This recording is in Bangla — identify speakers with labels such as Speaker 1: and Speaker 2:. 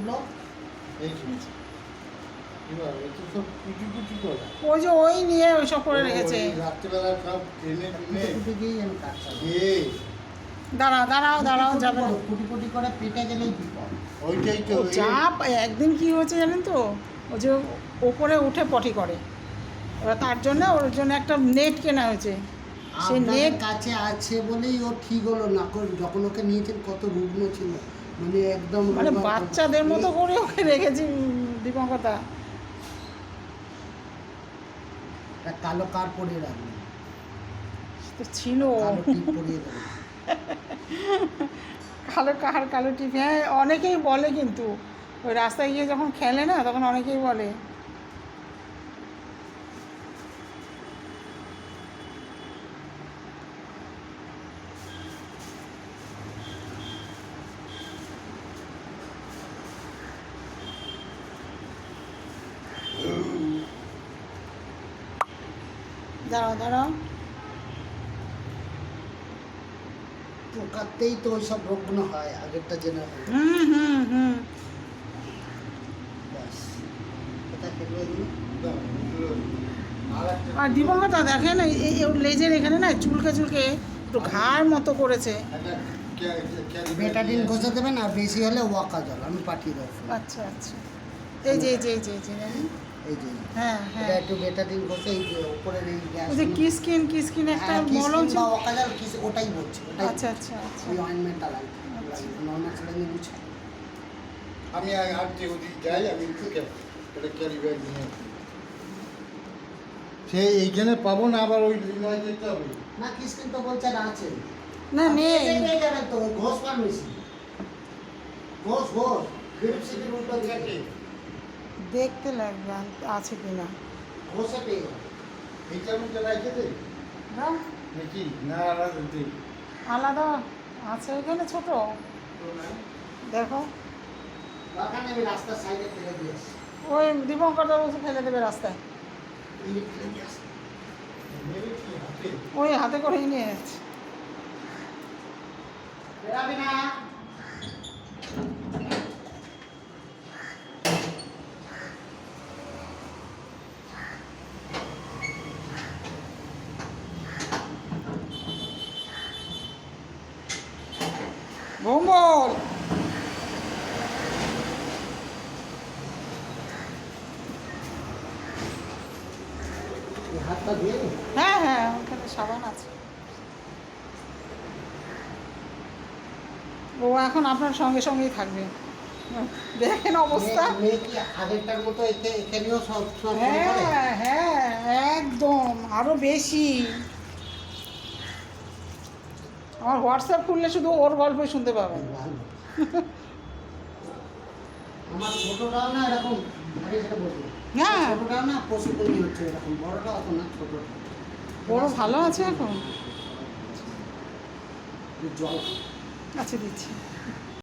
Speaker 1: এগুলো
Speaker 2: ওই যে ওই নিয়ে ওইসব করে রেখেছে।
Speaker 3: রাত্রিবেলা সব ট্রেনে
Speaker 1: কুটি গিয়ে আমি কাটতাম।
Speaker 2: দাঁড়াও দাঁড়াও দাঁড়াও, যাবে না।
Speaker 1: কুটি কুটি করে পেটে গেলেই বিপদ।
Speaker 3: ওইটাই তো
Speaker 2: চাপ। একদিন কি হয়েছে জানেন তো, ওই যে ওপরে উঠে পটি করে, এবার তার জন্য ওর জন্য একটা নেট কেনা হয়েছে। সে নেট
Speaker 1: কাছে আছে বলেই ও ঠিক হলো না। যখন ওকে নিয়েছেন কত রুগ্ন ছিল, মানে একদম
Speaker 2: মানে বাচ্চাদের মতো করে ওকে রেখেছি দীপঙ্করদা।
Speaker 1: কালো কার পরিয়ে রাখবেন,
Speaker 2: তো ছিল
Speaker 1: কালো টিপ পরিয়ে দেবেন।
Speaker 2: কালো টিপ। হ্যাঁ, অনেকেই বলে, কিন্তু ওই রাস্তায় গিয়ে যখন খেলে না, তখন অনেকেই বলে। দাঁড়াও দাঁড়াও,
Speaker 1: পোকাতেই তো ওই সব রোগগুলো হয়, আগেরটা জেনে হয়।
Speaker 2: হুম হুম হুম।
Speaker 1: ব্যাস, এটা খেলে
Speaker 2: আর দীপঙ্করদা দেখেন, এই ওর লেজের এখানে না চুলকে চুলকে একটু ঘাড় মতো করেছে।
Speaker 1: বেটাডিন ঘষে দেবেন, আর বেশি হলে ওয়াকা জল আমি পাঠিয়ে দেবো।
Speaker 2: আচ্ছা আচ্ছা, এই যে এই যে এই যে এই যে
Speaker 1: এই যে
Speaker 2: হ্যাঁ
Speaker 1: এটা
Speaker 2: হ্যাঁ,
Speaker 1: একটু বেটাডিন ঘষে এই যে উপরের এই গ্যাস,
Speaker 2: ওই যে কিসকিন একটা মলম ছিল।
Speaker 1: ওয়াকা জল কিস, ওটাই বলছি, ওটাই।
Speaker 2: আচ্ছা আচ্ছা আচ্ছা।
Speaker 1: ওই অয়েন্টমেন্টটা লাগে, নর্মাল সেটা নিয়ে মুছে।
Speaker 3: আমি আর যে ওদিক যাই, আমি এটা ক্যারি ব্যাগ নিয়ে সে এইখানে পাবো না, আবার ওই লিনায় যেতে হবে।
Speaker 1: না কিসকিন তো বলছেন আছে
Speaker 2: না নেই,
Speaker 1: পেয়ে যাবেন তো, ঘোষ ফার্মেসি, ঘোষ গরিব সিটির উল্টো গেটে
Speaker 2: দেখতে লাগবে আছে কিনা।
Speaker 1: ঘোষে পেয়ে যাবেন।
Speaker 3: এইটার মধ্যে রাখে দে
Speaker 2: হ্যাঁ,
Speaker 3: নাকি না আলাদা দে
Speaker 2: আলাদা আছে এখানে ছোট, দেখো।
Speaker 1: দরকার নেই, আমি রাস্তার সাইডে ফেলে দিয়েছি।
Speaker 2: ওই দীপঙ্করদা বলছে ফেলে দেবে রাস্তায়,
Speaker 1: এই ফেলে দিয়েছি।
Speaker 3: মেরে কি হাতে
Speaker 2: ওই হাতে করেই নিয়ে যাচ্ছে।
Speaker 1: বেরাবি না।
Speaker 2: ভোম্বল
Speaker 1: এই হাতটা দিয়ে নে।
Speaker 2: হ্যাঁ হ্যাঁ, ওখানে সাবান আছে। ও এখন আপনার সঙ্গে সঙ্গেই থাকবে, দেখেন অবস্থা।
Speaker 1: মেয়ে কি আগেরটার মতো এখানেও সব সব করে?
Speaker 2: হ্যাঁ হ্যাঁ, একদম আরো বেশি। আমার হোয়াটসঅ্যাপ খুললে শুধু ওর গল্পই শুনতে পাবেন।
Speaker 1: ভালো। আমার ছোটটাও না এরকম, আগে সেটা বলবো।
Speaker 2: হ্যাঁ,
Speaker 1: ছোটটাও না পশুপ্রেমী হচ্ছে এরকম, বড়টা অত না, ছোটটা।
Speaker 2: বড় ভালো আছে এখন।
Speaker 1: জল
Speaker 2: আচ্ছা দিচ্ছি।